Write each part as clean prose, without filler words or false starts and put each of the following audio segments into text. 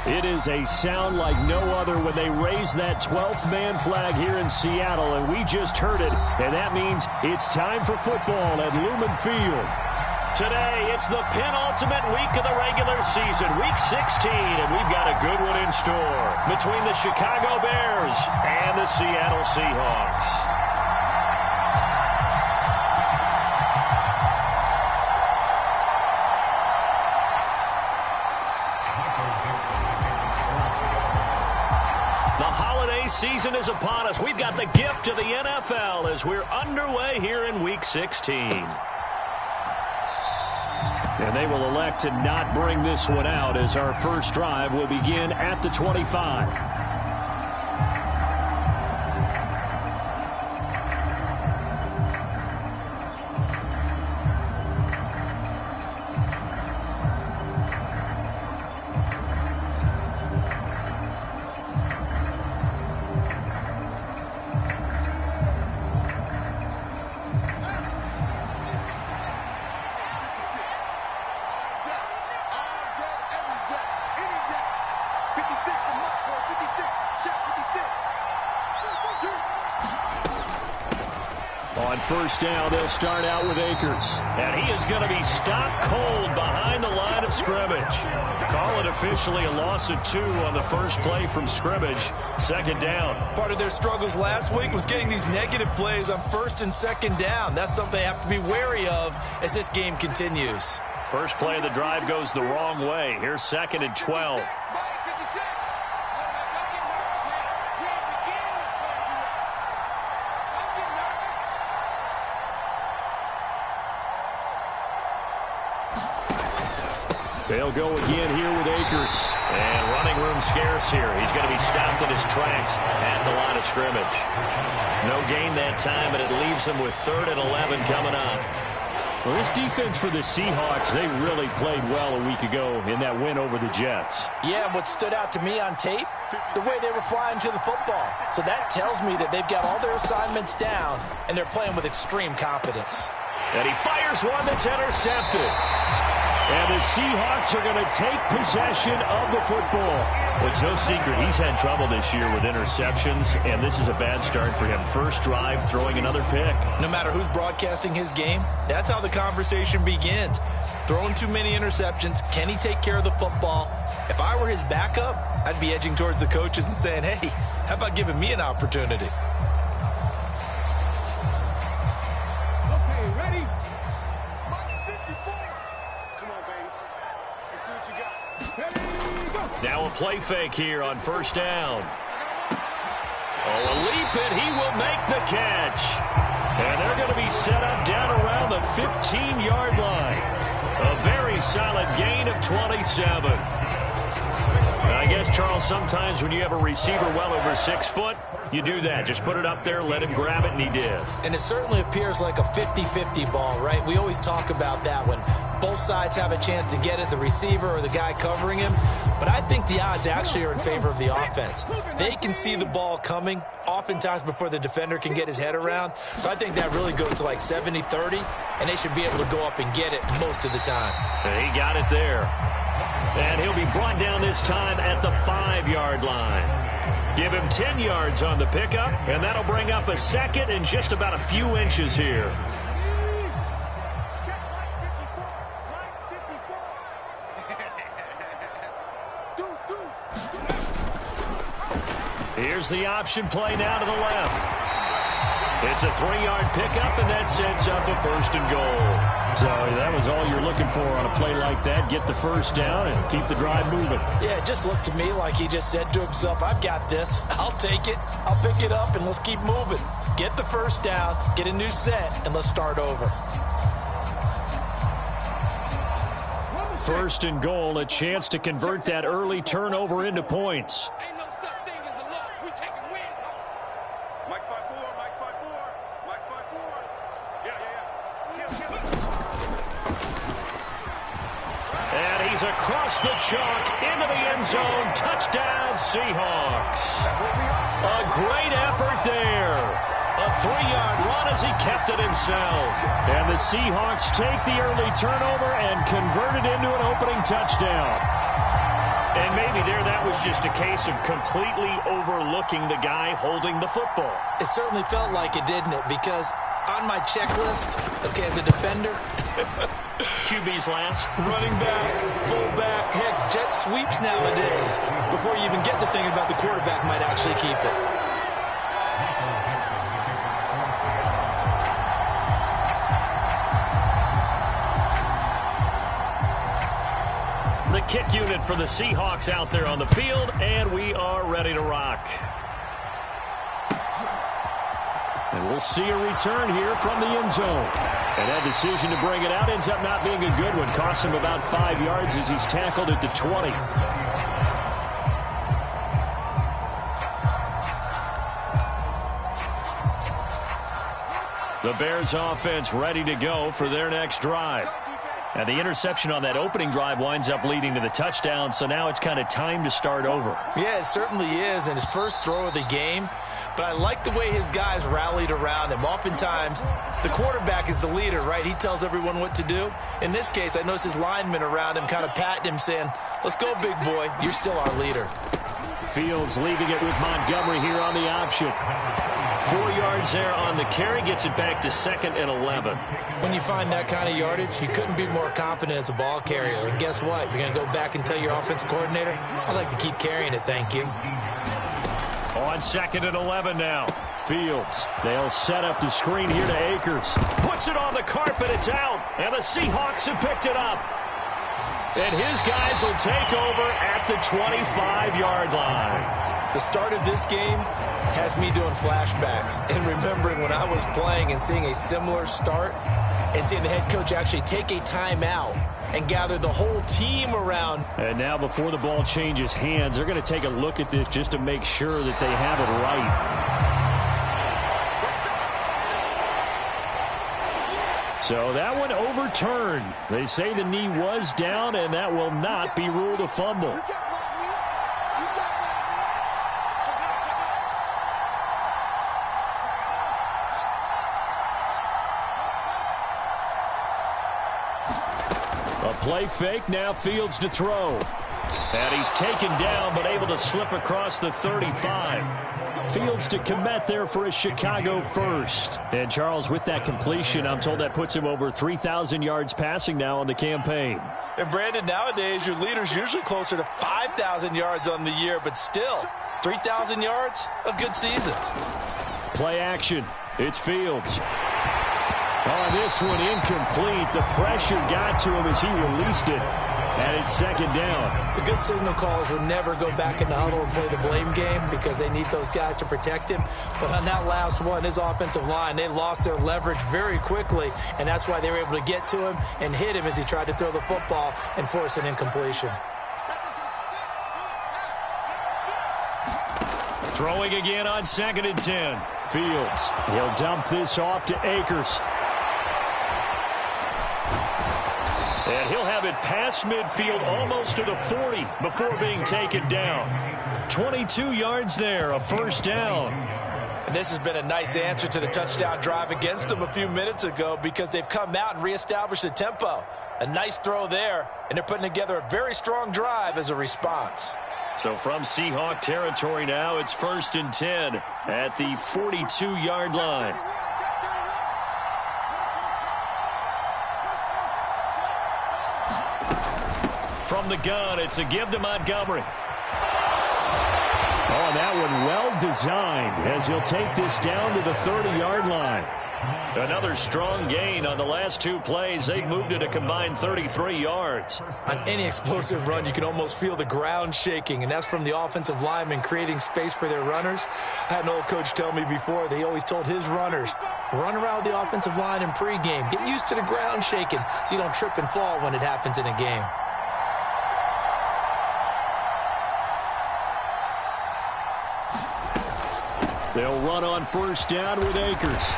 It is a sound like no other when they raise that 12th man flag here in Seattle, and we just heard it, and that means it's time for football at Lumen Field. Today, it's the penultimate week of the regular season, Week 16, and we've got a good one in store between the Chicago Bears and the Seattle Seahawks. Season is upon us. We've got the gift of the NFL as we're underway here in Week 16. And they will elect to not bring this one out as our first drive will begin at the 25. On first down, they'll start out with Akers. And he is going to be stopped cold behind the line of scrimmage. Call it officially a loss of 2 on the first play from scrimmage. Second down. Part of their struggles last week was getting these negative plays on first and second down. That's something they have to be wary of as this game continues. First play of the drive goes the wrong way. Here's 2nd and 12. They'll go again here with Akers. And running room scarce here. He's going to be stopped in his tracks at the line of scrimmage. No gain that time, and it leaves him with 3rd and 11 coming up. Well, this defense for the Seahawks, they really played well a week ago in that win over the Jets. Yeah, and what stood out to me on tape, the way they were flying to the football. So that tells me that they've got all their assignments down, and they're playing with extreme confidence. And he fires one that's intercepted. And the Seahawks are going to take possession of the football. Well, it's no secret he's had trouble this year with interceptions, and this is a bad start for him. First drive, throwing another pick. No matter who's broadcasting his game, that's how the conversation begins. Throwing too many interceptions, can he take care of the football? If I were his backup, I'd be edging towards the coaches and saying, hey, how about giving me an opportunity? Now a play fake here on first down. Oh, a leap, and he will make the catch. And they're going to be set up down around the 15-yard line. A very solid gain of 27. I guess, Charles, sometimes when you have a receiver well over 6 foot, you do that. Just put it up there, let him grab it, and he did. And it certainly appears like a 50-50 ball, right? We always talk about that when both sides have a chance to get it, the receiver or the guy covering him. But I think the odds actually are in favor of the offense. They can see the ball coming oftentimes before the defender can get his head around. So I think that really goes to like 70-30, and they should be able to go up and get it most of the time. And he got it there. And he'll be brought down this time at the 5-yard line. Give him 10 yards on the pickup, and that'll bring up a second and just about a few inches here. Here's the option play now to the left. It's a 3-yard pickup, and that sets up a 1st and goal. So that was all you're looking for on a play like that. Get the first down and keep the drive moving. Yeah, it just looked to me like he just said to himself, I've got this. I'll take it. I'll pick it up, and let's keep moving. Get the first down, get a new set, and let's start over. 1st and goal, a chance to convert that early turnover into points. Across the chalk, into the end zone, touchdown Seahawks. A great effort there. A 3-yard run as he kept it himself. And the Seahawks take the early turnover and convert it into an opening touchdown. And maybe there that was just a case of completely overlooking the guy holding the football. It certainly felt like it, didn't it? Because on my checklist, okay, as a defender, QB's last. running back, fullback, heck, jet sweeps nowadays. Before you even get to thinking about the quarterback might actually keep it. The kick unit for the Seahawks out there on the field, and we are ready to rock. And we'll see a return here from the end zone. And that decision to bring it out ends up not being a good one. Costs him about 5 yards as he's tackled at the 20. The Bears offense ready to go for their next drive. And the interception on that opening drive winds up leading to the touchdown, so now it's kind of time to start over. Yeah, it certainly is, and his first throw of the game. But I like the way his guys rallied around him. Oftentimes, the quarterback is the leader, right? He tells everyone what to do. In this case, I noticed his linemen around him kind of patting him, saying, let's go, big boy. You're still our leader. Fields leaving it with Montgomery here on the option. 4 yards there on the carry, gets it back to 2nd and 11. When you find that kind of yardage, you couldn't be more confident as a ball carrier. And guess what? You're going to go back and tell your offensive coordinator, I'd like to keep carrying it, thank you. On 2nd and 11 now. Fields, they'll set up the screen here to Akers. Puts it on the carpet, it's out, and the Seahawks have picked it up. And his guys will take over at the 25-yard line. The start of this game has me doing flashbacks and remembering when I was playing and seeing a similar start and seeing the head coach actually take a timeout and gather the whole team around. And now before the ball changes hands, they're going to take a look at this just to make sure that they have it right. So that one overturned. They say the knee was down, and that will not be ruled a fumble. A play fake, now Fields to throw. And he's taken down, but able to slip across the 35. Fields to commit there for a Chicago first. And Charles, with that completion, I'm told that puts him over 3,000 yards passing now on the campaign. And Brandon, nowadays your leader's usually closer to 5,000 yards on the year, but still, 3,000 yards, a good season. Play action. It's Fields. On this one, incomplete. The pressure got to him as he released it. And it's 2nd down. The good signal callers will never go back in the huddle and play the blame game because they need those guys to protect him. But on that last one, his offensive line, they lost their leverage very quickly, and that's why they were able to get to him and hit him as he tried to throw the football and force an incompletion. Throwing again on 2nd and 10. Fields, he'll dump this off to Akers. And he'll have it past midfield almost to the 40 before being taken down. 22 yards there, a first down. And this has been a nice answer to the touchdown drive against them a few minutes ago because they've come out and reestablished the tempo. A nice throw there, and they're putting together a very strong drive as a response. So from Seahawk territory now, it's 1st and 10 at the 42-yard line. From the gun, it's a give to Montgomery. Oh, that one well designed as he'll take this down to the 30-yard line. Another strong gain on the last 2 plays. They've moved it a combined 33 yards. On any explosive run, you can almost feel the ground shaking, and that's from the offensive linemen creating space for their runners. I had an old coach tell me before, they always told his runners, run around the offensive line in pregame. Get used to the ground shaking so you don't trip and fall when it happens in a game. They'll run on first down with Akers.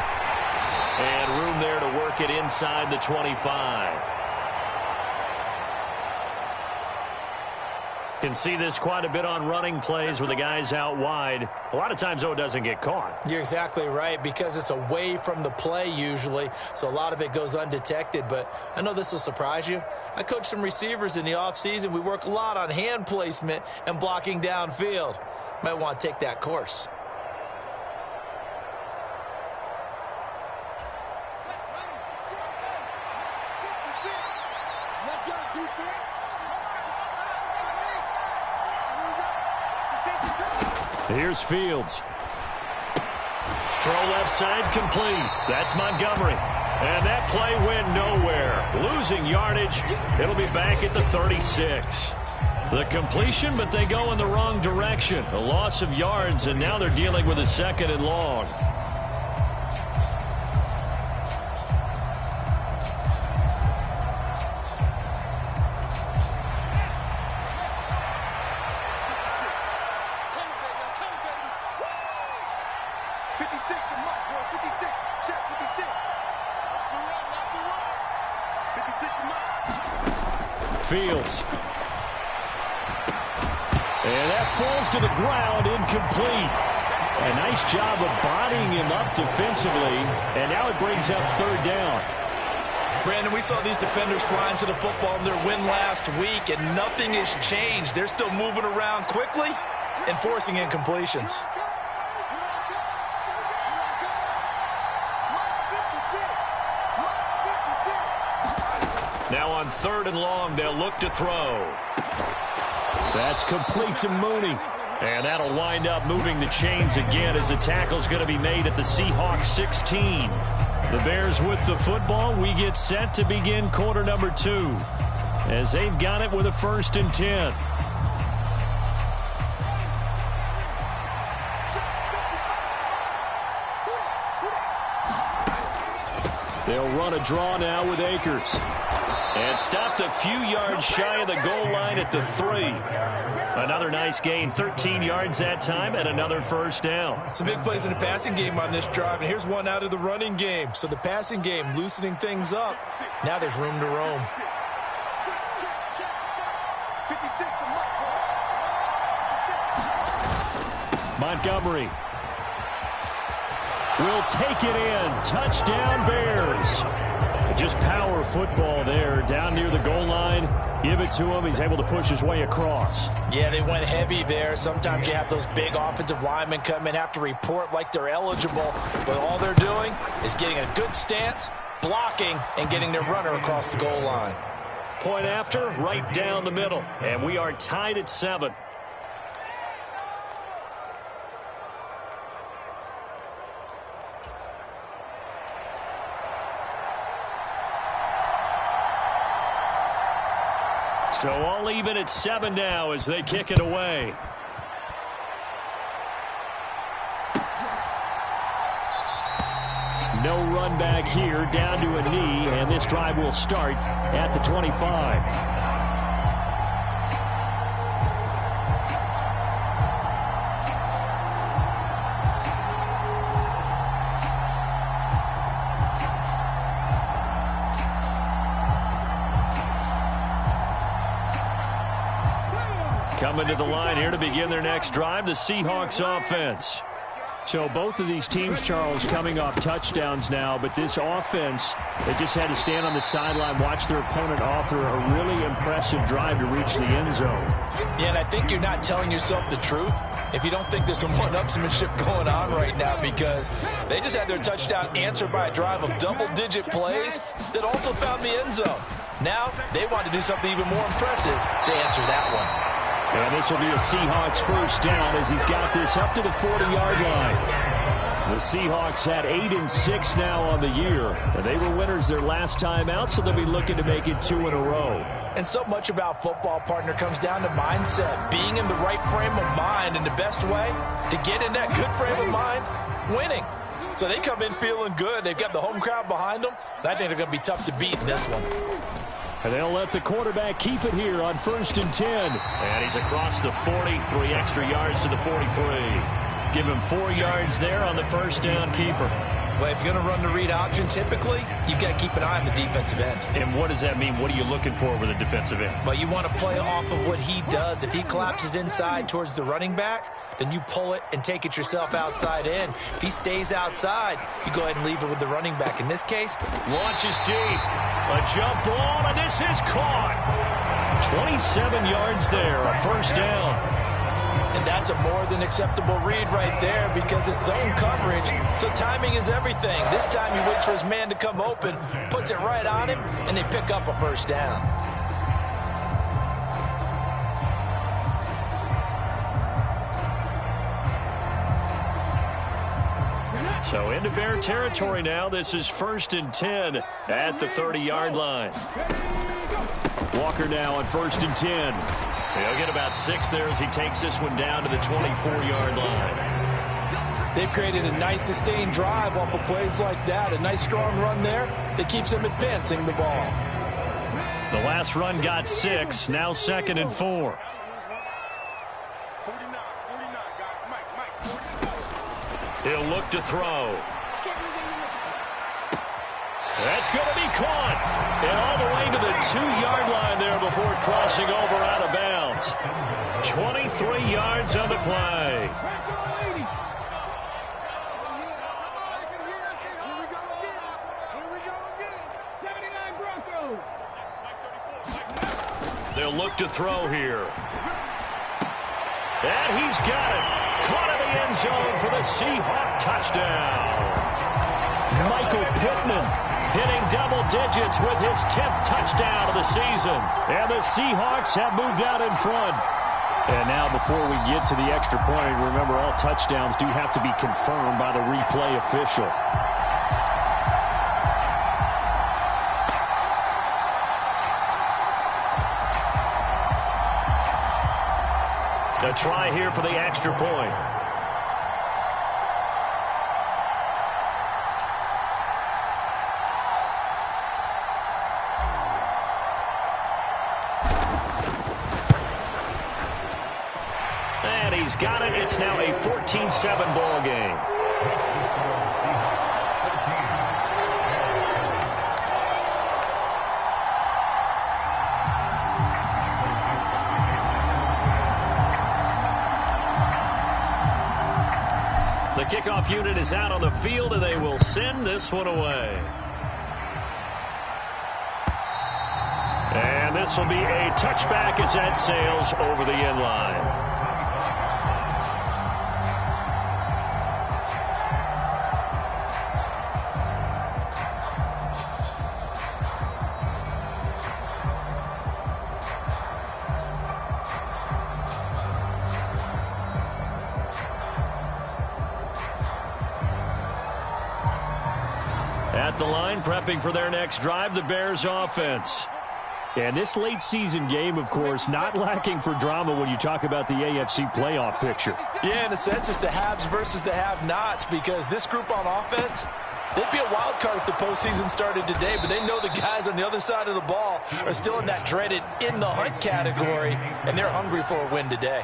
And room there to work it inside the 25. Can see this quite a bit on running plays where the guy's out wide. A lot of times, though, it doesn't get caught. You're exactly right, because it's away from the play usually, so a lot of it goes undetected. But I know this will surprise you. I coach some receivers in the offseason. We work a lot on hand placement and blocking downfield. Might want to take that course. Here's Fields. Throw left side complete. That's Montgomery. And that play went nowhere. Losing yardage. It'll be back at the 36. The completion, but they go in the wrong direction. A loss of yards, and now they're dealing with a 2nd and long. Fields. And that falls to the ground, incomplete. A nice job of bodying him up defensively, and now it brings up 3rd down. Brandon, we saw these defenders flying to the football in their win last week, and nothing has changed. They're still moving around quickly and forcing incompletions. Now on 3rd and long, they'll look to throw. That's complete to Mooney. And that'll wind up moving the chains again as the tackle's going to be made at the Seahawks 16. The Bears with the football. We get set to begin quarter number 2 as they've got it with a 1st and 10. They'll run a draw now with Akers. And stopped a few yards shy of the goal line at the 3. Another nice gain, 13 yards that time, and another 1st down. Some big plays in the passing game on this drive, and here's one out of the running game. So the passing game loosening things up. Now there's room to roam. Montgomery will take it in. Touchdown, Bears. Just power football there down near the goal line. Give it to him. He's able to push his way across. Yeah, they went heavy there. Sometimes you have those big offensive linemen come in, have to report like they're eligible. But all they're doing is getting a good stance, blocking, and getting their runner across the goal line. Point after, right down the middle. And we are tied at 7. So all even at 7 now as they kick it away. No run back here, down to a knee, and this drive will start at the 25. Coming to the line here to begin their next drive, the Seahawks offense. So both of these teams, Charles, coming off touchdowns now, but this offense, they just had to stand on the sideline, watch their opponent author a really impressive drive to reach the end zone. Yeah, and I think you're not telling yourself the truth if you don't think there's some one-upsmanship going on right now, because they just had their touchdown answered by a drive of double-digit plays that also found the end zone. Now they want to do something even more impressive to answer that one. And this will be a Seahawks 1st down as he's got this up to the 40-yard line. The Seahawks had 8-6 now on the year. And they were winners their last time out, so they'll be looking to make it 2 in a row. And so much about football, partner, comes down to mindset. Being in the right frame of mind, and the best way to get in that good frame of mind, winning. So they come in feeling good. They've got the home crowd behind them. And I think they're going to be tough to beat in this one. And they'll let the quarterback keep it here on 1st and 10. And he's across the 40, 3 extra yards to the 43. Give him 4 yards there on the 1st down keeper. Well, if you're going to run the read option, typically, you've got to keep an eye on the defensive end. And what does that mean? What are you looking for with a defensive end? Well, you want to play off of what he does. If he collapses inside towards the running back, then you pull it and take it yourself outside in. If he stays outside, you go ahead and leave it with the running back. In this case, launches deep. A jump ball, and this is caught. 27 yards there, a first down. and that's a more than acceptable read right there because it's zone coverage, so timing is everything. This time he waits for his man to come open, puts it right on him, and they pick up a first down. So into Bear territory now. This is 1st and 10 at the 30-yard line. Walker now on 1st and 10. He'll get about 6 there as he takes this one down to the 24-yard line. They've created a nice sustained drive off of plays like that. A nice strong run there that keeps them advancing the ball. The last run got 6. Now 2nd and 4. He'll look to throw. That's going to be caught. And all the way to the 2-yard line there before crossing over out of bounds. 23 yards on the play. They'll look to throw here. And he's got it. Caught in the end zone for the Seahawks touchdown. Michael Pittman hitting double digits with his 10th touchdown of the season. And the Seahawks have moved out in front. And now before we get to the extra point, remember all touchdowns do have to be confirmed by the replay official. A try here for the extra point. And he's got it. It's now a 14-7 ball game. The kickoff unit is out on the field, and they will send this one away. And this will be a touchback as that sails over the end line. At the line, prepping for their next drive, the Bears offense. And this late season game, of course, not lacking for drama when you talk about the AFC playoff picture. Yeah, in a sense, it's the haves versus the have-nots because this group on offense, they'd be a wild card if the postseason started today, but they know the guys on the other side of the ball are still in that dreaded in-the-hunt category, and they're hungry for a win today.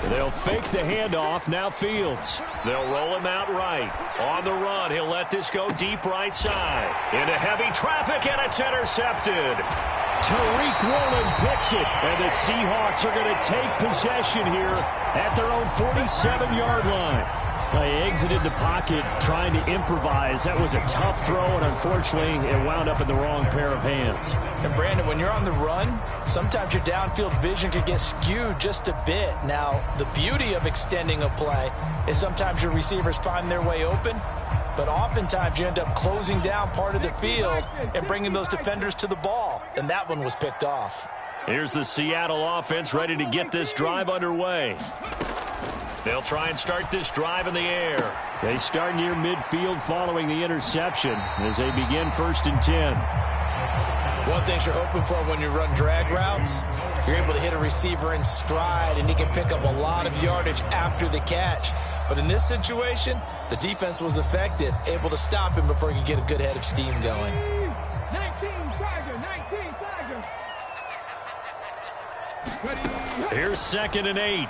They'll fake the handoff. Now Fields. They'll roll him out right. On the run, he'll let this go deep right side. Into heavy traffic, and it's intercepted. Tariq Woolen picks it. And the Seahawks are going to take possession here at their own 47-yard line. They exited the pocket trying to improvise. That was a tough throw, and unfortunately, it wound up in the wrong pair of hands. And Brandon, when you're on the run, sometimes your downfield vision can get skewed just a bit. Now, the beauty of extending a play is sometimes your receivers find their way open, but oftentimes you end up closing down part of the field and bringing those defenders to the ball, and that one was picked off. Here's the Seattle offense ready to get this drive underway. They'll try and start this drive in the air. They start near midfield following the interception as they begin 1st and 10. One thing you're hoping for when you run drag routes, you're able to hit a receiver in stride, and he can pick up a lot of yardage after the catch. But in this situation, the defense was effective, able to stop him before he could get a good head of steam going. 19 Tiger. 19 Tiger. Ready. Here's 2nd and 8.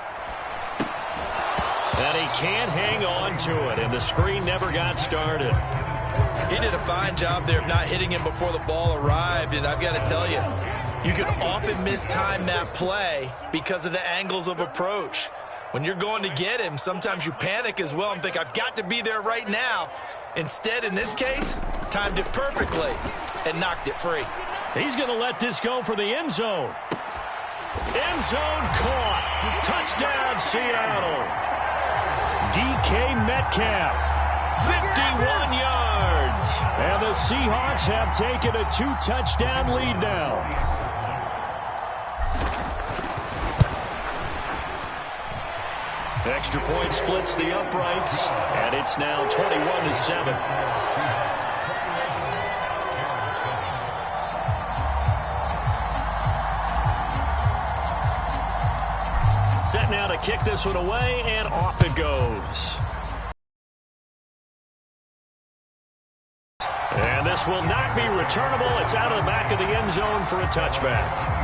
And he can't hang on to it, and the screen never got started. He did a fine job there of not hitting him before the ball arrived, and I've got to tell you, you can often mistime that play because of the angles of approach. When you're going to get him, sometimes you panic as well and think, I've got to be there right now. Instead, in this case, timed it perfectly and knocked it free. He's going to let this go for the end zone. End zone caught. Touchdown, Seattle. DK Metcalf, 51 yards. And the Seahawks have taken a 2-touchdown lead now. Extra point splits the uprights, and it's now 21-7. Set now to kick this one away, and off it goes. And this will not be returnable. It's out of the back of the end zone for a touchback.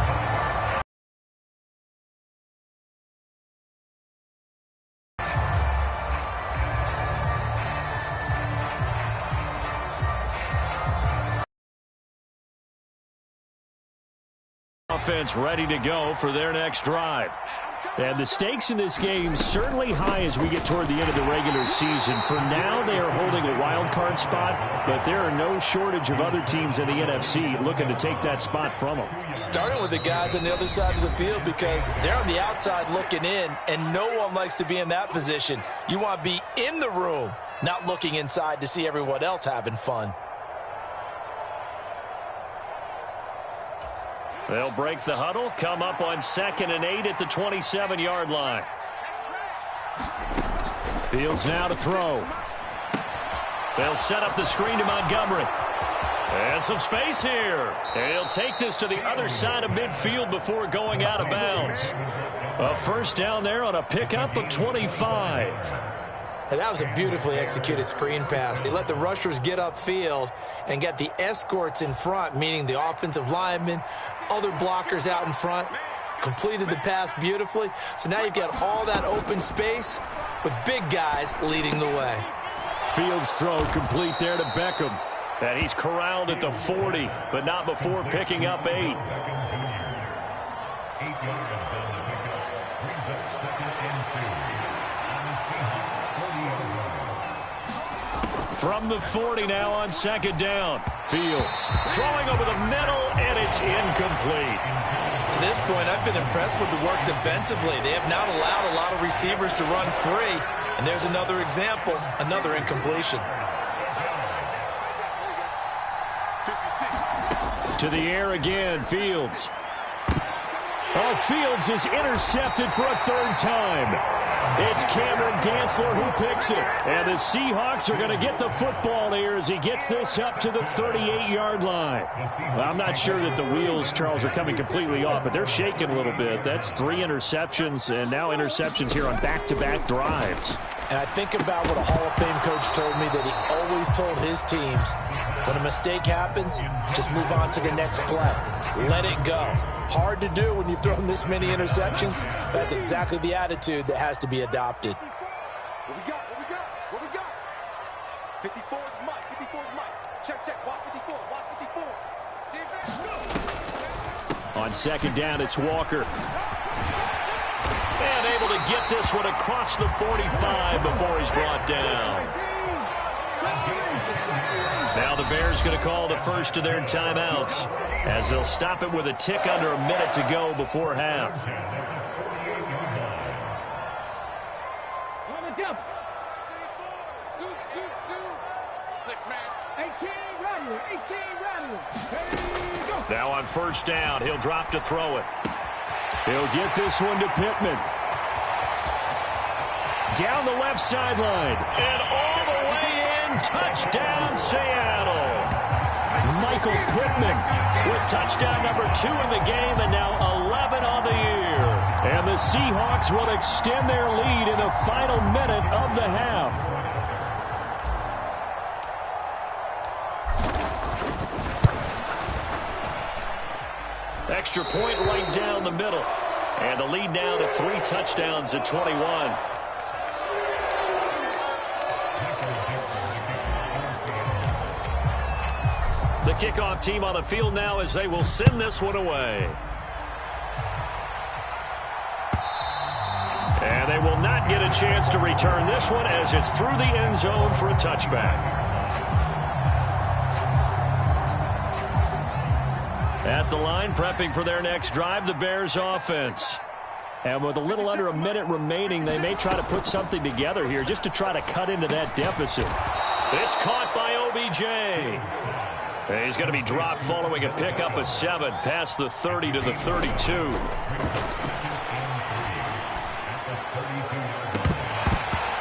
Offense ready to go for their next drive. And the stakes in this game certainly high as we get toward the end of the regular season. For now, they are holding a wild card spot, but there are no shortage of other teams in the NFC looking to take that spot from them. Starting with the guys on the other side of the field because they're on the outside looking in, and no one likes to be in that position. You want to be in the room, not looking inside to see everyone else having fun. They'll break the huddle, come up on 2nd and 8 at the 27-yard line. Fields now to throw. They'll set up the screen to Montgomery. And some space here. And he'll take this to the other side of midfield before going out of bounds. A first down there on a pickup of 25. And that was a beautifully executed screen pass. He let the rushers get upfield and get the escorts in front, meaning the offensive linemen, other blockers out in front, completed the pass beautifully. So now you've got all that open space with big guys leading the way. Fields throw complete there to Beckham. And he's corralled at the 40, but not before picking up 8. From the 40 now on 2nd down. Fields throwing over the middle, and it's incomplete. To this point, I've been impressed with the work defensively. They have not allowed a lot of receivers to run free. And there's another example, another incompletion. To the air again, Fields. Oh, Fields is intercepted for a 3rd time. It's Cameron Dantzler who picks it. And the Seahawks are going to get the football here as he gets this up to the 38-yard line. Well, I'm not sure that the wheels, Charles, are coming completely off, but they're shaking a little bit. That's 3 interceptions, and now interceptions here on back-to-back drives. And I think about what a Hall of Fame coach told me that he always told his teams, when a mistake happens, just move on to the next play. Let it go. Hard to do when you've thrown this many interceptions. That's exactly the attitude that has to be adopted. What we got? What we got? What we got? 54 is Mike. 54 is Mike. Check. Watch 54. Watch 54. Defense. On 2nd down, it's Walker. And able to get this one across the 45 before he's brought down. Now the Bears going to call the first of their timeouts as they'll stop it with a tick under a minute to go before half. Now on 1st down, he'll drop to throw it. He'll get this one to Pittman. Down the left sideline. And all the way in. Touchdown, Seattle. Michael Pittman with touchdown number 2 in the game and now 11 on the year. And the Seahawks will extend their lead in the final minute of the half. Extra point right down the middle. And the lead now to 3 touchdowns at 21. The kickoff team on the field now as they will send this one away. And they will not get a chance to return this one as it's through the end zone for a touchback. At the line, prepping for their next drive, the Bears offense. And with a little under a minute remaining, they may try to put something together here just to try to cut into that deficit. It's caught by OBJ. He's going to be dropped following a pickup of 7 past the 30 to the 32.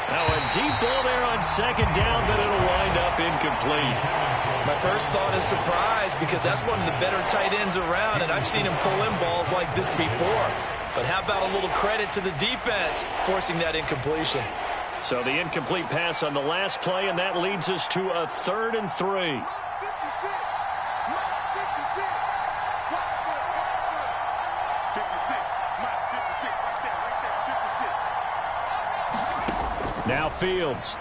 Now a deep ball there on second down, but it'll wind up incomplete. My first thought is surprise because that's one of the better tight ends around, and I've seen him pull in balls like this before. But how about a little credit to the defense forcing that incompletion? So the incomplete pass on the last play, and that leads us to a 3rd and 3. Now Fields.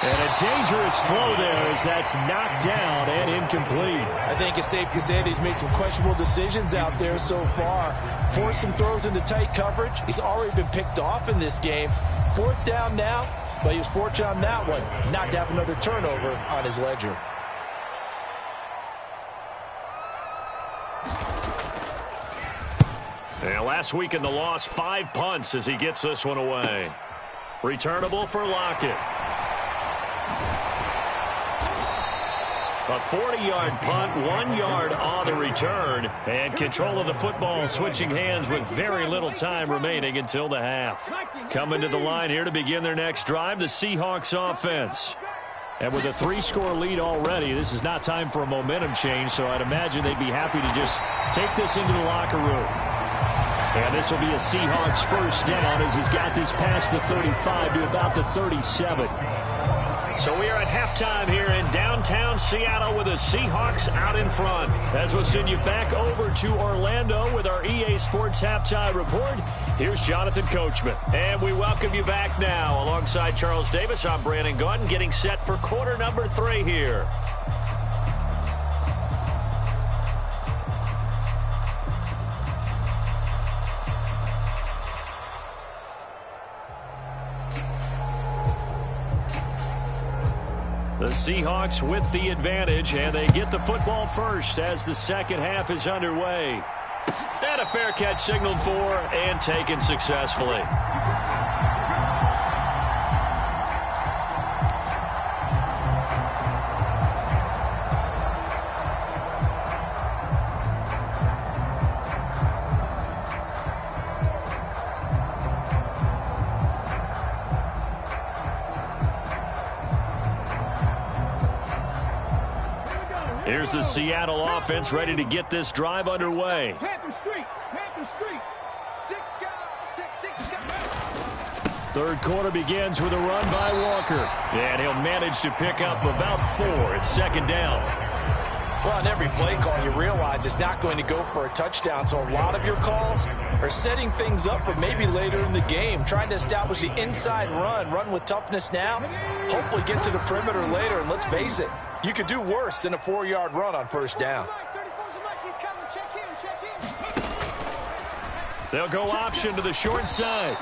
And a dangerous throw there as that's knocked down and incomplete. I think it's safe to say that he's made some questionable decisions out there so far. Forced some throws into tight coverage. He's already been picked off in this game. 4th down now, but he was fortunate on that one not to have another turnover on his ledger. And last week in the loss, 5 punts as he gets this one away. Returnable for Lockett. A 40-yard punt, 1 yard on the return, and control of the football switching hands with very little time remaining until the half. Coming to the line here to begin their next drive, the Seahawks offense. And with a 3-score lead already, this is not time for a momentum change, so I'd imagine they'd be happy to just take this into the locker room. And this will be a Seahawks first down as he's got this past the 35 to about the 37. So we are at halftime here in downtown Seattle with the Seahawks out in front. As we'll send you back over to Orlando with our EA Sports Halftime Report, here's Jonathan Coachman. And we welcome you back now. Alongside Charles Davis, I'm Brandon Gaudin, getting set for quarter number 3 here. The Seahawks with the advantage, and they get the football first as the second half is underway. And a fair catch signaled for and taken successfully. Here's the Seattle offense ready to get this drive underway. Third quarter begins with a run by Walker. And he'll manage to pick up about 4. It's second down. Well, on every play call, you realize it's not going to go for a touchdown. So a lot of your calls are setting things up for maybe later in the game, trying to establish the inside run with toughness now, hopefully get to the perimeter later. And let's face it, you could do worse than a 4-yard run on first down. They'll go option to the short side.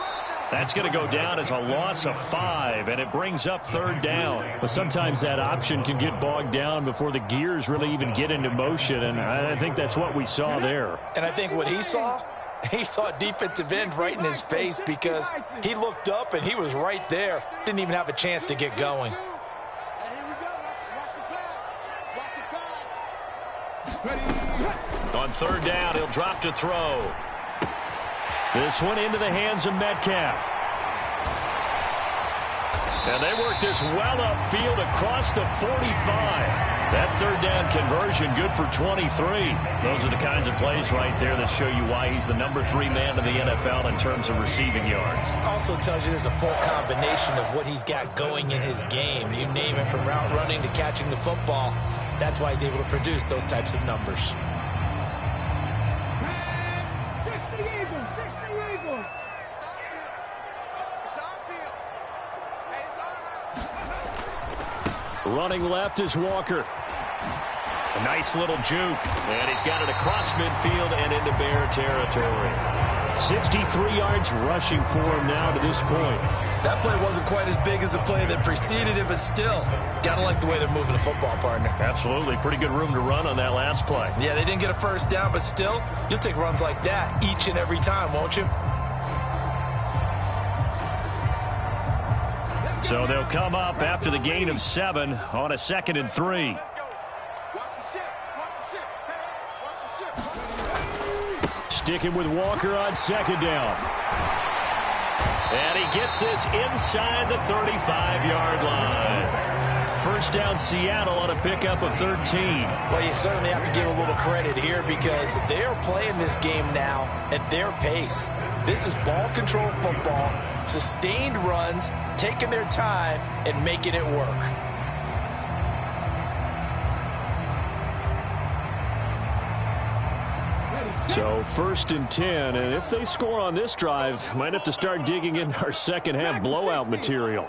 That's going to go down as a loss of 5, and it brings up third down. But sometimes that option can get bogged down before the gears really even get into motion, and I think that's what we saw there. And I think what he saw defensive end right in his face because he looked up and he was right there. Didn't even have a chance to get going. On third down, he'll drop to throw. This one into the hands of Metcalf. And they work this well upfield across the 45. That third down conversion good for 23. Those are the kinds of plays right there that show you why he's the number 3 man in the NFL in terms of receiving yards. Also tells you there's a full combination of what he's got going in his game. You name it, from route running to catching the football. That's why he's able to produce those types of numbers. Running left is Walker. A nice little juke. And he's got it across midfield and into Bear territory. 63 yards rushing for him now to this point. That play wasn't quite as big as the play that preceded it, but still, gotta like the way they're moving the football, partner. Absolutely. Pretty good room to run on that last play. Yeah, they didn't get a first down, but still, you'll take runs like that each and every time, won't you? So they'll come up after the gain of 7 on a 2nd and 3. Sticking with Walker on 2nd down. And he gets this inside the 35-yard line. First down Seattle on a pickup of 13. Well, you certainly have to give a little credit here because they are playing this game now at their pace. This is ball control football, sustained runs, taking their time and making it work. So 1st and 10, and if they score on this drive, might have to start digging in our second half blowout material.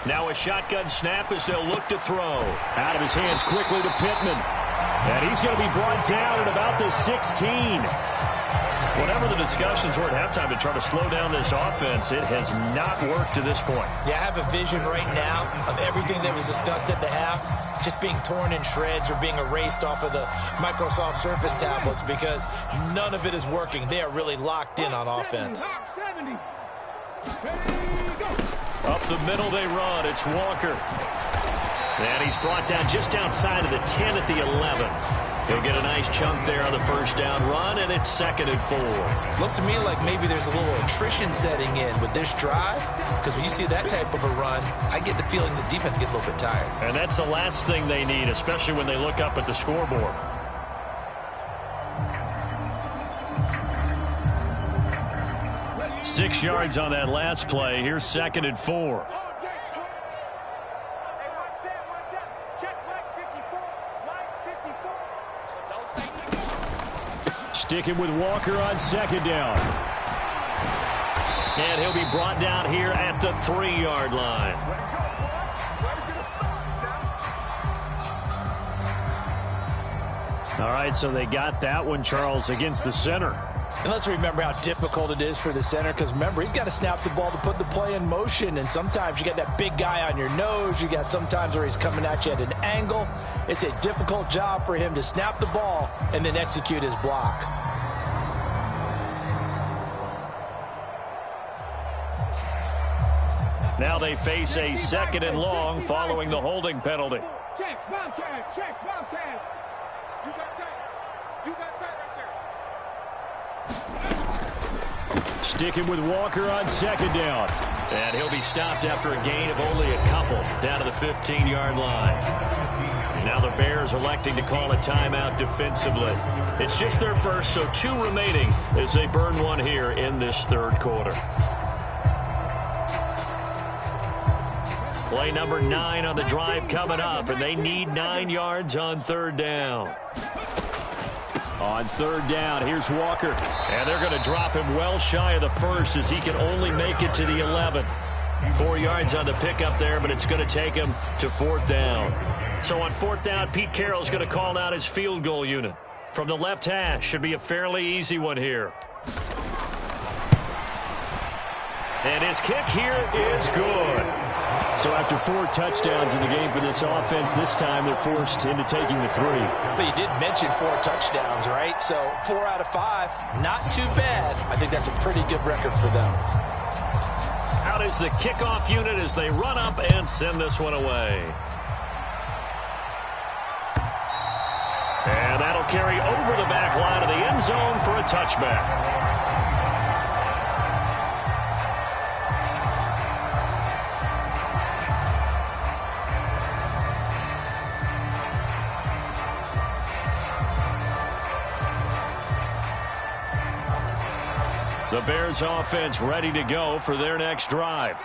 Now a shotgun snap as they'll look to throw. Out of his hands quickly to Pittman. And he's going to be brought down at about the 16. Whatever the discussions were at halftime to try to slow down this offense, it has not worked to this point. Yeah, I have a vision right now of everything that was discussed at the half just being torn in shreds or being erased off of the Microsoft Surface tablets because none of it is working. They are really locked in on offense. Up the middle they run. It's Walker. And he's brought down just outside of the 10 at the 11. He'll get a nice chunk there on the first down run, and it's 2nd and 4. Looks to me like maybe there's a little attrition setting in with this drive, because when you see that type of a run, I get the feeling the defense gets a little bit tired. And that's the last thing they need, especially when they look up at the scoreboard. Six yards on that last play. Here's 2nd and 4. Sticking with Walker on 2nd down. And he'll be brought down here at the 3-yard line. All right, so they got that one, Charles, against the center. And let's remember how difficult it is for the center, because remember, he's got to snap the ball to put the play in motion, and sometimes you got that big guy on your nose. You got sometimes where he's coming at you at an angle. It's a difficult job for him to snap the ball and then execute his block. Now they face a 2nd and long following the holding penalty. Check, Bobcat, check, Bobcat. You got tight. You got tight right there. Sticking with Walker on 2nd down. And he'll be stopped after a gain of only a couple down to the 15-yard line. Now the Bears electing to call a timeout defensively. It's just their first, so 2 remaining as they burn one here in this 3rd quarter. Play number 9 on the drive coming up, and they need 9 yards on 3rd down. On 3rd down, here's Walker. And they're going to drop him well shy of the 1st as he can only make it to the 11. 4 yards on the pickup there, but it's going to take him to 4th down. So on 4th down, Pete Carroll's going to call out his field goal unit. From the left hash, should be a fairly easy one here. And his kick here is good. So after 4 touchdowns in the game for this offense, this time they're forced into taking the 3. But you did mention 4 touchdowns, right? So 4 out of 5, not too bad. I think that's a pretty good record for them. Out is the kickoff unit as they run up and send this one away. And that'll carry over the back line of the end zone for a touchback. The Bears offense ready to go for their next drive.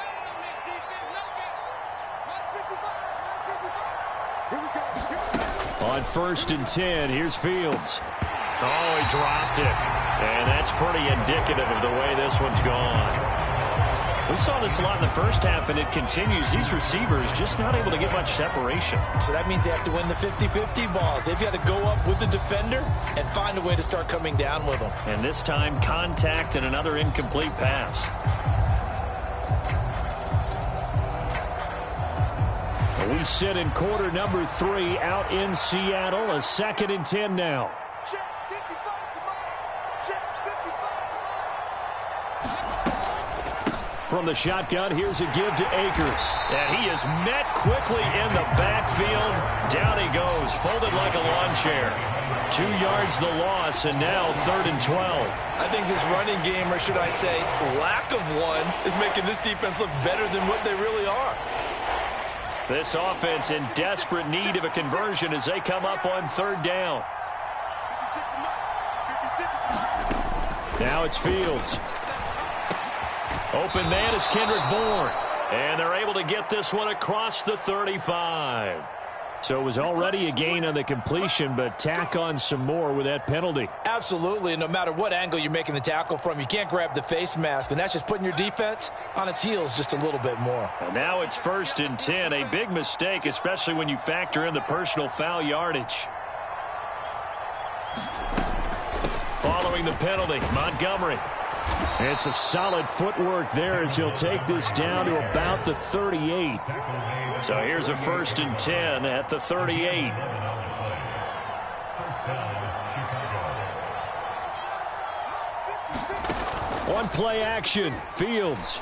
On 1st and 10, here's Fields. Oh, he dropped it. And that's pretty indicative of the way this one's gone. We saw this a lot in the first half, and it continues. These receivers just not able to get much separation. So that means they have to win the 50-50 balls. They've got to go up with the defender and find a way to start coming down with them. And this time, contact and another incomplete pass. We sit in quarter number 3 out in Seattle. A 2nd and 10 now. From the shotgun, here's a give to Akers. And he is met quickly in the backfield. Down he goes, folded like a lawn chair. 2 yards the loss, and now 3rd and 12. I think this running game, or should I say lack of one, is making this defense look better than what they really are. This offense in desperate need of a conversion as they come up on 3rd down. Now it's Fields. Open man is Kendrick Bourne. And they're able to get this one across the 35. So it was already a gain on the completion, but tack on some more with that penalty. Absolutely. No matter what angle you're making the tackle from, you can't grab the face mask, and that's just putting your defense on its heels just a little bit more. And now it's 1st and 10. A big mistake, especially when you factor in the personal foul yardage. Following the penalty, Montgomery. And some solid footwork there as he'll take this down to about the 38. So here's a 1st and 10 at the 38. On play action, Fields.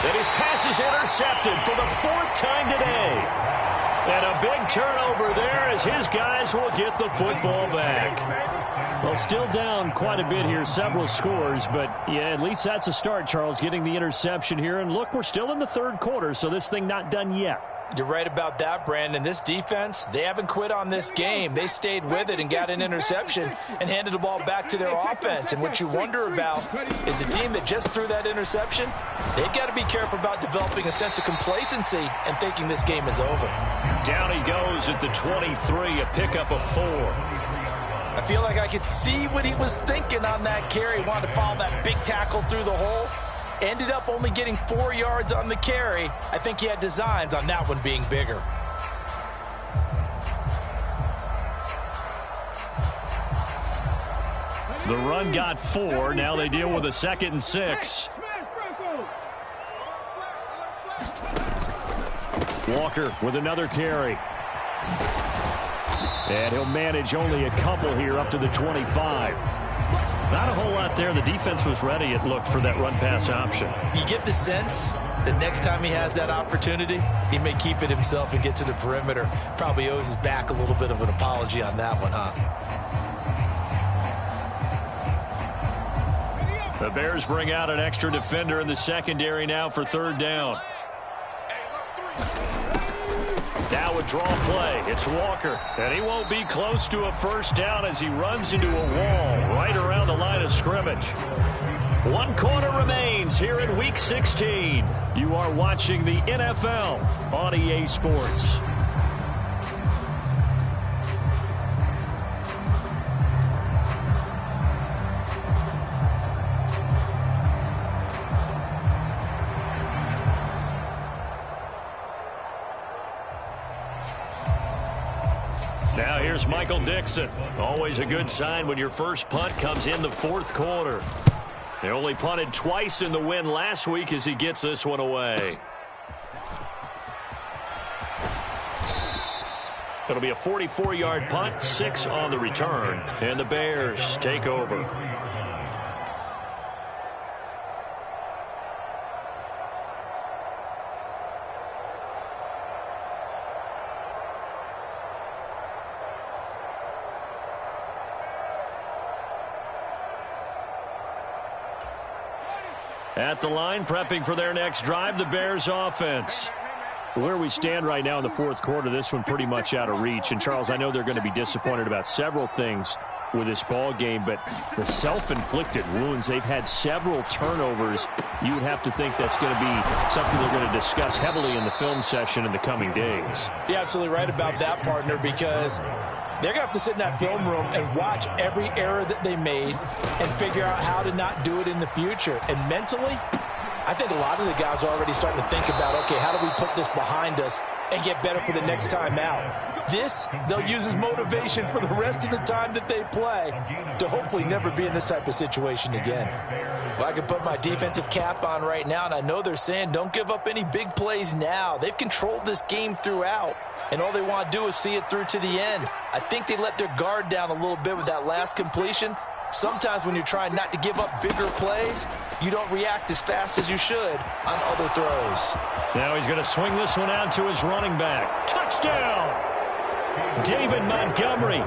And his pass is intercepted for the 4th time today. And a big turnover there as his guys will get the football back. Well, still down quite a bit here, several scores, but yeah, at least that's a start, Charles, getting the interception here. And look, we're still in the 3rd quarter, so this thing not done yet. You're right about that, Brandon. This defense, they haven't quit on this game. They stayed with it and got an interception and handed the ball back to their offense. And what you wonder about is the team that just threw that interception, they've got to be careful about developing a sense of complacency and thinking this game is over. Down he goes at the 23, a pickup of 4. I feel like I could see what he was thinking on that carry. He wanted to follow that big tackle through the hole. Ended up only getting 4 yards on the carry. I think he had designs on that one being bigger. The run got 4. Now they deal with a 2nd and 6. Walker with another carry. And he'll manage only a couple here up to the 25. Not a whole lot there. The defense was ready, it looked, for that run-pass option. You get the sense that next time he has that opportunity, he may keep it himself and get to the perimeter. Probably owes his back a little bit of an apology on that one, huh? The Bears bring out an extra defender in the secondary now for 3rd down. Now a draw play. It's Walker. And he won't be close to a 1st down as he runs into a wall right around the line of scrimmage. 1 quarter remains here in Week 16. You are watching the NFL on EA Sports. Now here's Michael Dixon. Always a good sign when your first punt comes in the 4th quarter. They only punted twice in the win last week as he gets this one away. It'll be a 44-yard punt, 6 on the return, and the Bears take over. At the line, prepping for their next drive, the Bears offense. Where we stand right now in the 4th quarter, this one pretty much out of reach. And, Charles, I know they're going to be disappointed about several things with this ball game, but the self-inflicted wounds, they've had several turnovers. You would have to think that's going to be something they're going to discuss heavily in the film session in the coming days. You're absolutely right about that, partner, because They're going to have to sit in that film room and watch every error that they made and figure out how to not do it in the future. And mentally, I think a lot of the guys are already starting to think about, okay, how do we put this behind us and get better for the next time out? This, they'll use as motivation for the rest of the time that they play to hopefully never be in this type of situation again. Well, I can put my defensive cap on right now, and I know they're saying don't give up any big plays now. They've controlled this game throughout, and all they want to do is see it through to the end. I think they let their guard down a little bit with that last completion. Sometimes when you're trying not to give up bigger plays, you don't react as fast as you should on other throws. Now he's going to swing this one out to his running back. Touchdown! David Montgomery.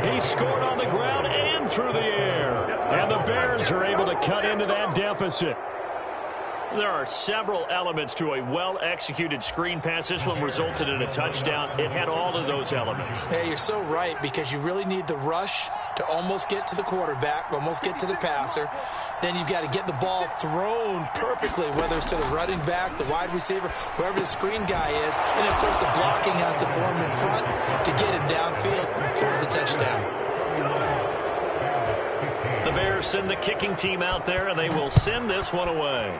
He scored on the ground and through the air. And the Bears are able to cut into that deficit. There are several elements to a well-executed screen pass. This one resulted in a touchdown. It had all of those elements. Hey, you're so right, because you really need the rush to almost get to the quarterback, almost get to the passer. Then you've got to get the ball thrown perfectly, whether it's to the running back, the wide receiver, whoever the screen guy is. And, of course, the blocking has to form in front to get it downfield for the touchdown. The Bears send the kicking team out there, and they will send this one away.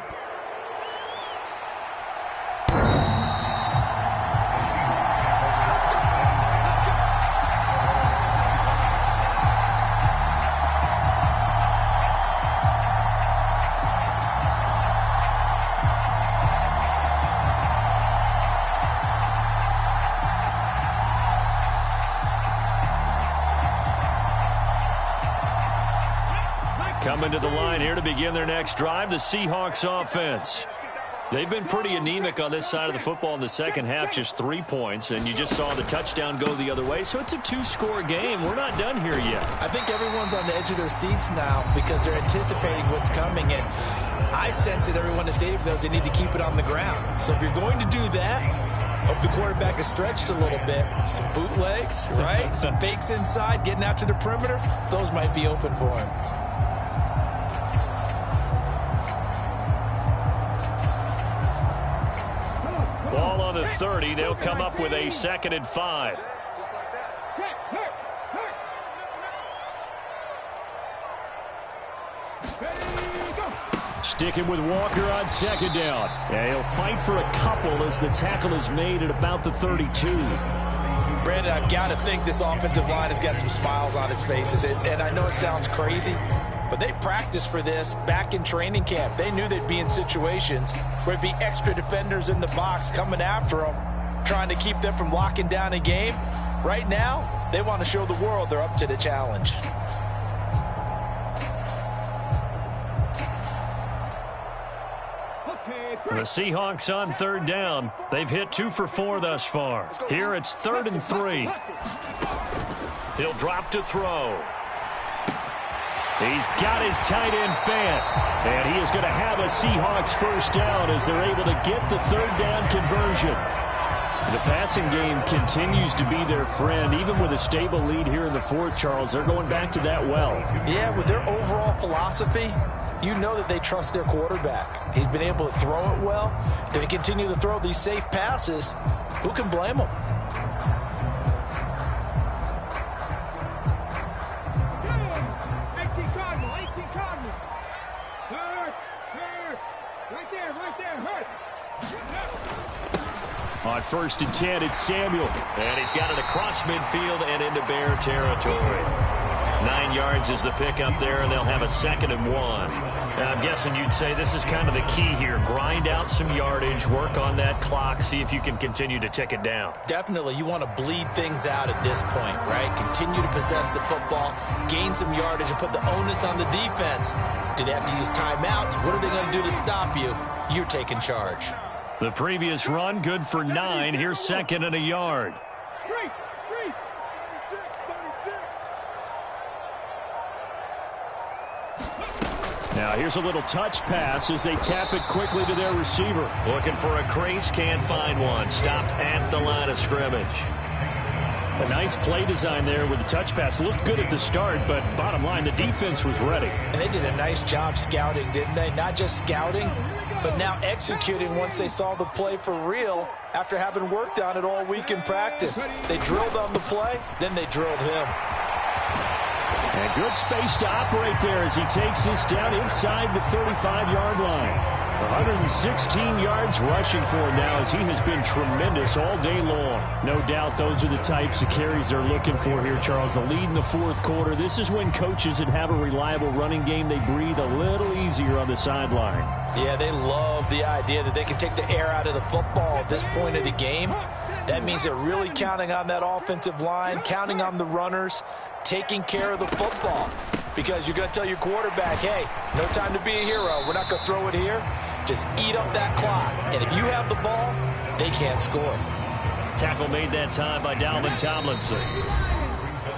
Coming to the line here to begin their next drive, the Seahawks offense. They've been pretty anemic on this side of the football in the second half, just 3 points, and you just saw the touchdown go the other way, so it's a two-score game. We're not done here yet. I think everyone's on the edge of their seats now because they're anticipating what's coming, and I sense that everyone in the stadium knows they need to keep it on the ground. So if you're going to do that, hope the quarterback is stretched a little bit. Some bootlegs, right? Some fakes inside, getting out to the perimeter. Those might be open for him. Ball on the 30. They'll come up with a 2nd and 5. Sticking with Walker on 2nd down. Yeah, he'll fight for a couple as the tackle is made at about the 32. Brandon, I've got to think this offensive line has got some smiles on its faces. And I know it sounds crazy, but they practiced for this back in training camp. They knew they'd be in situations where there'd be extra defenders in the box coming after them, trying to keep them from locking down a game. Right now, they want to show the world they're up to the challenge. The Seahawks on 3rd down. They've hit 2 for 4 thus far. Here it's 3rd and 3. He'll drop to throw. He's got his tight end fan. And he is going to have a Seahawks first down as they're able to get the 3rd down conversion. The passing game continues to be their friend. Even with a stable lead here in the 4th, Charles, they're going back to that well. Yeah, with their overall philosophy, you know that they trust their quarterback. He's been able to throw it well. If they continue to throw these safe passes, who can blame them? On 1st and 10, it's Samuel. And he's got it across midfield and into Bear territory. 9 yards is the pickup there, and they'll have a 2nd and 1. And I'm guessing you'd say this is kind of the key here. Grind out some yardage, work on that clock, see if you can continue to tick it down. Definitely. You want to bleed things out at this point, right? Continue to possess the football, gain some yardage, and put the onus on the defense. Do they have to use timeouts? What are they going to do to stop you? You're taking charge. The previous run, good for 9. Here's 2nd and a yard. Now here's a little touch pass as they tap it quickly to their receiver. Looking for a crease, can't find one. Stopped at the line of scrimmage. A nice play design there with the touch pass. Looked good at the start, but bottom line, the defense was ready. And they did a nice job scouting, didn't they? Not just scouting, but now executing once they saw the play for real after having worked on it all week in practice. They drilled on the play, then they drilled him. And good space to operate there as he takes this down inside the 35-yard line. 116 yards rushing for him now as he has been tremendous all day long. No doubt those are the types of carries they're looking for here, Charles. The lead in the fourth quarter. This is when coaches that have a reliable running game, they breathe a little easier on the sideline. Yeah, they love the idea that they can take the air out of the football at this point of the game. That means they're really counting on that offensive line, counting on the runners, taking care of the football. Because you're going to tell your quarterback, hey, no time to be a hero. We're not going to throw it here. Just eat up that clock. And if you have the ball, they can't score. Tackle made that time by Dalvin Tomlinson.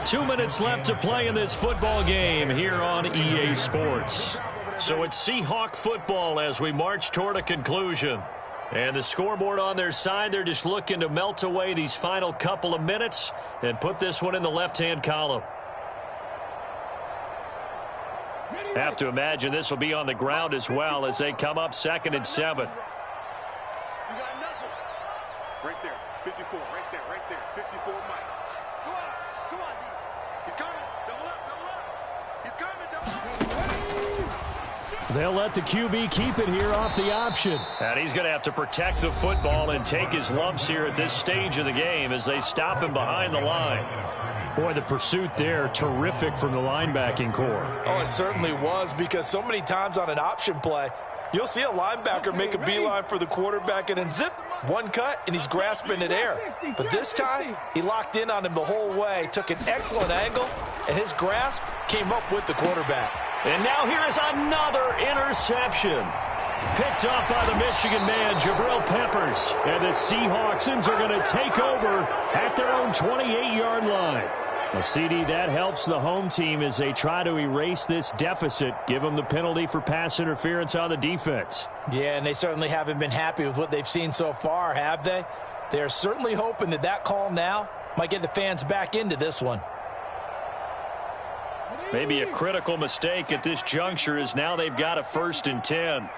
2 minutes left to play in this football game here on EA Sports. So it's Seahawk football as we march toward a conclusion. And the scoreboard on their side, they're just looking to melt away these final couple of minutes and put this one in the left-hand column. Have to imagine this will be on the ground as well as they come up 2nd and 7. You got nothing. Right there. 54. Right there. Right there. 54, Mike. Come on, D. He's coming. Double up. He's coming. Double up. They'll let the QB keep it here off the option. And he's going to have to protect the football and take his lumps here at this stage of the game as they stop him behind the line. Boy, the pursuit there, terrific from the linebacking core. Oh, it certainly was, because so many times on an option play, you'll see a linebacker make a beeline for the quarterback and then zip, one cut, and he's grasping at air. But this time, he locked in on him the whole way, took an excellent angle, and his grasp came up with the quarterback. And now here is another interception. Picked up by the Michigan man, Jabril Peppers. And the Seahawksans are going to take over at their own 28-yard line. Well, CD, that helps the home team as they try to erase this deficit, give them the penalty for pass interference on the defense. Yeah, and they certainly haven't been happy with what they've seen so far, have they? They're certainly hoping that that call now might get the fans back into this one. Maybe a critical mistake at this juncture is now they've got a 1st and 10.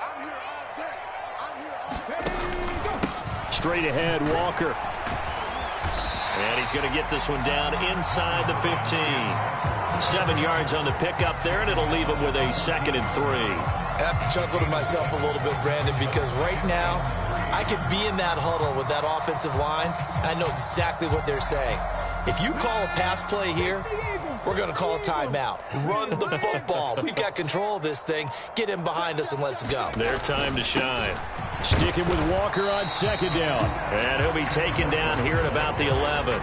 Straight ahead, Walker. And he's going to get this one down inside the 15. 7 yards on the pickup there, and it'll leave him with a 2nd and 3. I have to chuckle to myself a little bit, Brandon, because right now I could be in that huddle with that offensive line, and I know exactly what they're saying. If you call a pass play here, we're going to call a timeout. Run the football. We've got control of this thing. Get him behind us and let's go. Their time to shine. Sticking with Walker on 2nd down. And he'll be taken down here at about the 11.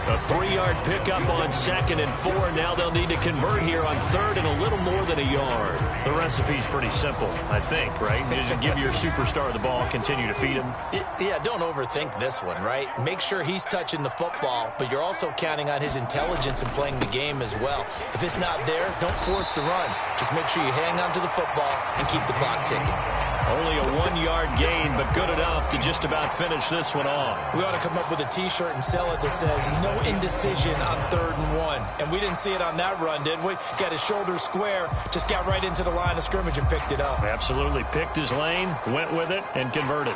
A 3-yard pickup on 2nd and 4. Now they'll need to convert here on 3rd and a little more than a yard. The recipe's pretty simple, I think, right? Just give your superstar the ball, continue to feed him. Yeah, don't overthink this one, right? Make sure he's touching the football, but you're also counting on his intelligence in playing the game as well. If it's not there, don't force the run. Just make sure you hang on to the football and keep the clock ticking. Only a 1-yard gain, but good enough to just about finish this one off. We ought to come up with a T-shirt and sell it that says, no indecision on 3rd and 1. And we didn't see it on that run, did we? Got his shoulders square, just got right into the line of scrimmage and picked it up. Absolutely. Picked his lane, went with it, and converted.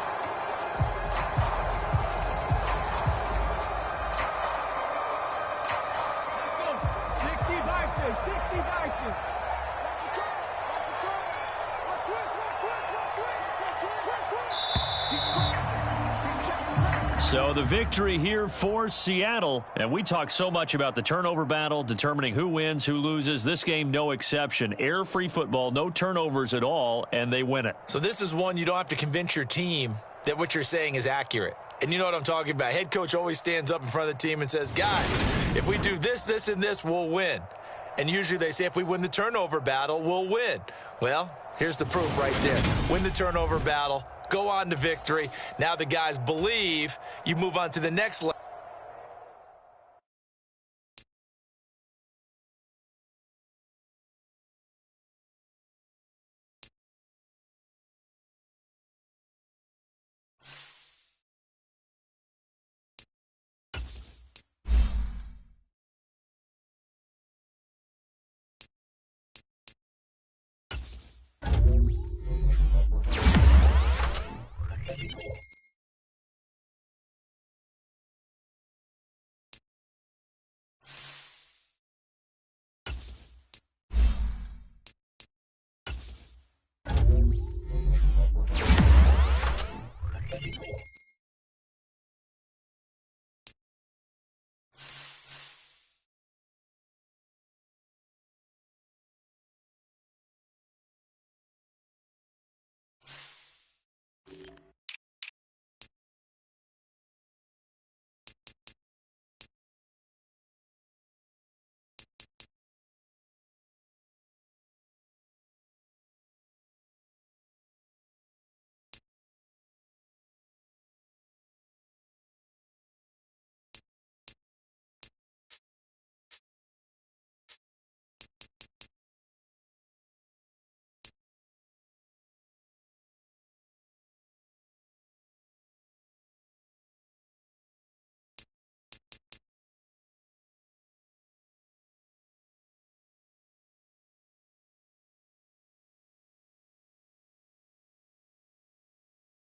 So the victory here for Seattle. And we talk so much about the turnover battle, determining who wins, who loses. This game, no exception. Air-free football, no turnovers at all, and they win it. So this is one you don't have to convince your team that what you're saying is accurate. And you know what I'm talking about. Head coach always stands up in front of the team and says, guys, if we do this, this, and this, we'll win. And usually they say if we win the turnover battle, we'll win. Well, here's the proof right there. Win the turnover battle. Go on to victory. Now the guys believe. You move on to the next level.